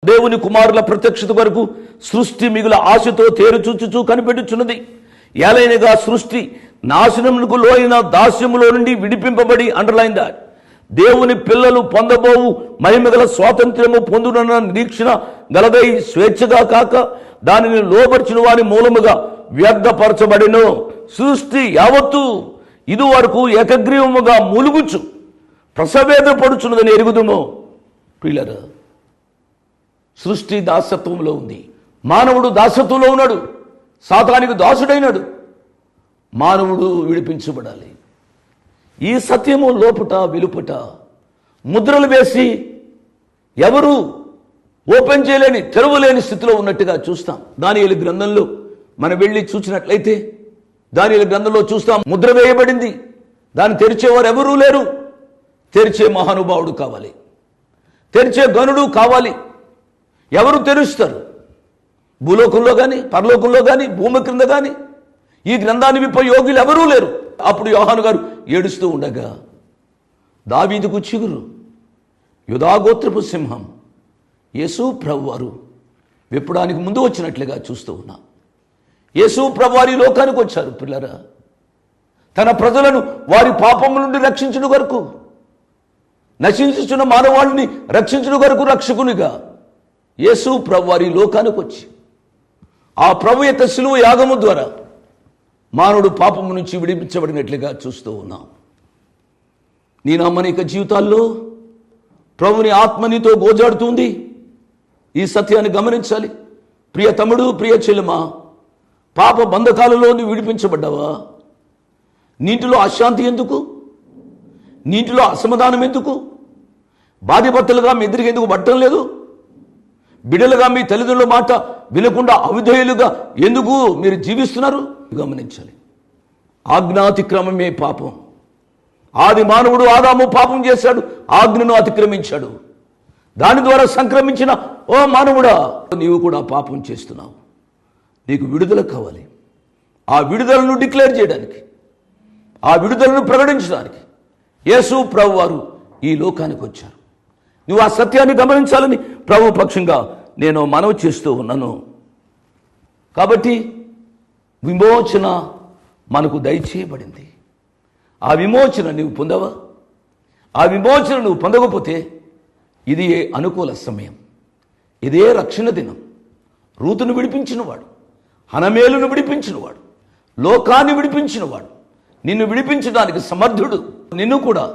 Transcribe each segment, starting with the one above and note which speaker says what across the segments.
Speaker 1: దేవుని కుమారుల ప్రత్యక్షత వరకు సృష్టి మిగుల ఆశతో తేరుచూచుచూ కనిపెట్టుచున్నది. ఏలైనగా సృష్టి నాశనమునకు లోయైన దాస్యములో నుండి విడిపింపబడి, అండర్లైన్ దాట్, దేవుని పిల్లలు పొందబోవు మహిమగల స్వాతంత్ర్యము పొందునన్న నిరీక్షణ గలదై స్వేచ్ఛగా కాక దానిని లోబర్చిన వారి మూలముగా వ్యర్థపరచబడిను. సృష్టి యావత్తు ఇదివరకు ఏకగ్రీవముగా మూలుగుచు ప్రసవేద పడుచున్నదని ఎరుగుదుము. పిల్లరా, సృష్టి దాసత్వంలో ఉంది. మానవుడు దాసత్వంలో ఉన్నాడు. సాతానికి దాసుడైనాడు. మానవుడు విడిపించబడాలి. ఈ సత్యము లోపట వెలుపట ముద్రలు వేసి ఎవరు ఓపెన్ చేయలేని, తెరవలేని స్థితిలో ఉన్నట్టుగా చూస్తాం. దానియేలు గ్రంథంలో మనం వెళ్ళి చూసినట్లయితే దానియేలు గ్రంథంలో చూస్తాం, ముద్ర వేయబడింది. దాన్ని తెరిచేవారు ఎవరూ లేరు. తెరిచే మహానుభావుడు కావాలి, తెరిచే గనుడు కావాలి. ఎవరు తెరుస్తారు? భూలోకంలో కానీ, పరలోకంలో కానీ, భూమి క్రింద కానీ ఈ గ్రంథాన్ని విప్ప యోగులు ఎవరూ లేరు. అప్పుడు యోహాను గారు ఏడుస్తూ ఉండగా, దావీదుకు చిగురు, యూదాగోత్రపు సింహం యేసు ప్రభువారు విప్పడానికి ముందు వచ్చినట్లుగా చూస్తూ ఉన్నాం. యేసు ప్రభువారు ఈ లోకానికి వచ్చారు. పిల్లరా, తన ప్రజలను వారి పాపముల నుండి రక్షించిన వరకు, నశించుచున్న మానవాళిని రక్షించిన వరకు రక్షకునిగా యేసు ప్రభువారు ఈ లోకానికి వచ్చి ఆ ప్రభు యొక్క శిలువ యాగము ద్వారా మానవుడు పాపము నుంచి విడిపించబడినట్లుగా చూస్తూ ఉన్నాం. నీ నమ్మనిక జీవితాల్లో ప్రభుని ఆత్మ నీతో గోజాడుతుంది. ఈ సత్యాన్ని గమనించాలి. ప్రియ తమ్ముడు, ప్రియ చెల్లెమా, పాప బంధకాలలో నువ్వు విడిపించబడ్డావా? నీటిలో అశాంతి ఎందుకు? నీటిలో అసమాధానం ఎందుకు? బాధ్యపత్రులుగా మీ ఎదురుగా ఎందుకు పట్టడం లేదు? బిడ్డలుగా మీ తల్లిదండ్రుల మాట వినకుండా అవిధేయులుగా ఎందుకు మీరు జీవిస్తున్నారు? గమనించాలి. ఆజ్ఞాతిక్రమమే పాపం. ఆది మానవుడు ఆదాము పాపం చేశాడు, ఆజ్ఞను అతిక్రమించాడు. దాని ద్వారా సంక్రమించిన ఓ మానవుడా, నీవు కూడా పాపం చేస్తున్నావు. నీకు విడుదల కావాలి. ఆ విడుదలను డిక్లేర్ చేయడానికి, ఆ విడుదలను ప్రకటించడానికి యేసు ప్రభువారు ఈ లోకానికి వచ్చారు. నువ్వు ఆ సత్యాన్ని గమనించాలని ప్రభు పక్షంగా నేను మనవి చేస్తూ ఉన్నాను. కాబట్టి విమోచన మనకు దయచేయబడింది. ఆ విమోచన నువ్వు పొందవా? ఆ విమోచన నువ్వు పొందకపోతే ఇది అనుకూల సమయం. ఇదే రక్షణ దినం. రూతును విడిపించినవాడు, హనమేలును విడిపించినవాడు, లోకాన్ని విడిపించినవాడు, నిన్ను విడిపించడానికి సమర్థుడు. నిన్ను కూడా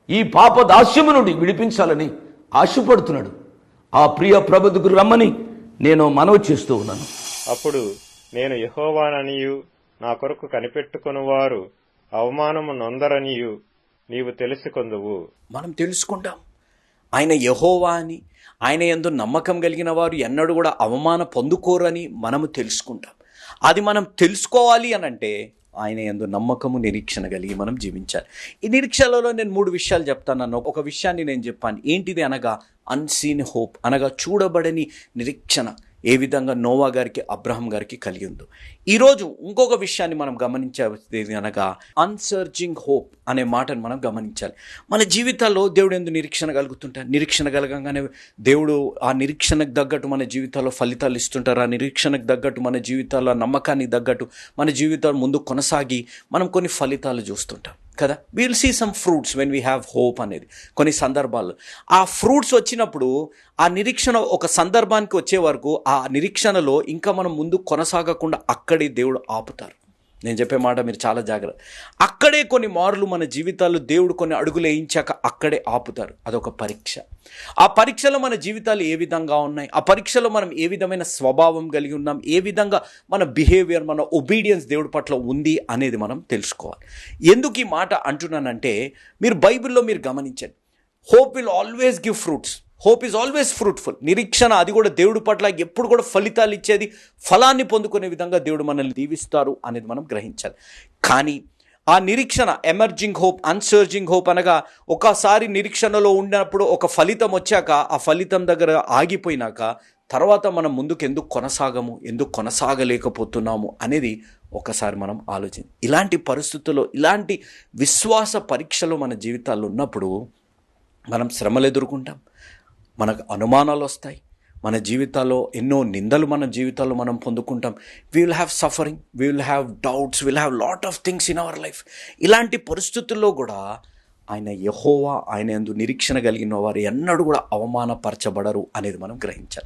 Speaker 1: ఈ పాప దాస్యము నుండి విడిపించాలని ఆశపడుతున్నాడు. ఆ ప్రియ ప్రభువుకు రమ్మని నేను మనవి చేస్తూ ఉన్నాను.
Speaker 2: అప్పుడు నేను యెహోవాననియు నా కొరకు కనిపెట్టుకొనువారు అవమానము నొందరనియు నీవు తెలుసుకొందువు.
Speaker 3: మనం తెలుసుకుంటాం ఆయన యెహోవా అని. ఆయన యందు నమ్మకం కలిగిన వారు ఎన్నడూ కూడా అవమాన పొందుకోరని మనము తెలుసుకుంటాం. అది మనం తెలుసుకోవాలి అనంటే ఆయన యందు నమ్మకము, నిరీక్షణ కలిగి మనం జీవించాలి. ఈ నిరీక్షణలో నేను 3 విషయాలు చెప్తాను. ఒక విషయాన్ని నేను చెప్పాను. ఏంటిది అనగా అన్సీన్ హోప్, అనగా చూడబడని నిరీక్షణ ఏ విధంగా నోవా గారికి, అబ్రహం గారికి కలిగి ఉందో. ఈరోజు ఇంకొక విషయాన్ని మనం గమనించేది అనగా అన్సర్జింగ్ హోప్ అనే మాటను మనం గమనించాలి. మన జీవితాల్లో దేవుడు ఎందుకు నిరీక్షణ కలుగుతుంటారు. నిరీక్షణ కలగంగానే దేవుడు ఆ నిరీక్షణకు తగ్గట్టు మన జీవితాల్లో ఫలితాలు ఇస్తుంటారు. ఆ నిరీక్షణకు తగ్గట్టు మన జీవితాల్లో, నమ్మకానికి తగ్గట్టు మన జీవితాలు ముందు కొనసాగి మనం కొన్ని ఫలితాలు చూస్తుంటాం కదా. Will see some fruits when we have hope అనేది. కొన్ని సందర్భాల్లో ఆ ఫ్రూట్స్ వచ్చినప్పుడు ఆ నిరీక్షణ ఒక సందర్భానికి వచ్చే వరకు ఆ నిరీక్షణలో ఇంకా మనం ముందు కొనసాగకుండా అక్కడే దేవుడు ఆపుతారు. నేను చెప్పే మాట మీరు చాలా జాగ్రత్త. అక్కడే కొన్ని మార్లు మన జీవితాల్లో దేవుడు కొన్ని అడుగులు వేయించాక అక్కడే ఆపుతారు. అదొక పరీక్ష. ఆ పరీక్షలో మన జీవితాలు ఏ విధంగా ఉన్నాయి, ఆ పరీక్షలో మనం ఏ విధమైన స్వభావం కలిగి ఉన్నాం, ఏ విధంగా మన బిహేవియర్, మన ఒబీడియన్స్ దేవుడి పట్ల ఉంది అనేది మనం తెలుసుకోవాలి. ఎందుకు ఈ మాట అంటున్నానంటే, మీరు బైబిల్లో మీరు గమనించండి, hope will always give fruits. Hope is always fruitful. నిరీక్షణ అది కూడా దేవుడి పట్ల ఎప్పుడు కూడా ఫలితాలు ఇచ్చేది, ఫలాన్ని పొందుకునే విధంగా దేవుడు మనల్ని దీవిస్తారు అనేది మనం గ్రహించాలి. కానీ ఆ నిరీక్షణ, ఎమర్జింగ్ హోప్, అన్సర్జింగ్ హోప్ అనగా ఒకసారి నిరీక్షణలో ఉన్నప్పుడు ఒక ఫలితం వచ్చాక ఆ ఫలితం దగ్గర ఆగిపోయినాక తర్వాత మనం ముందుకు ఎందుకు కొనసాగము, ఎందుకు కొనసాగలేకపోతున్నాము అనేది ఒకసారి మనం ఆలోచించి, ఇలాంటి పరిస్థితుల్లో, ఇలాంటి విశ్వాస పరీక్షలు మన జీవితాల్లో ఉన్నప్పుడు మనం శ్రమలు ఎదుర్కొంటాం, మనకు అనుమానాలు వస్తాయి, మన జీవితాల్లో ఎన్నో నిందలు మన జీవితాల్లో మనం పొందుకుంటాం. We will have suffering, we will have doubts, will have lot of things in our life. ఇలాంటి పరిస్థితుల్లో కూడా ఆయన యెహోవా, ఆయన యందు నిరీక్షణ కలిగిన వారు ఎన్నడూ కూడా అవమానపరచబడరు అనేది మనం గ్రహించాలి.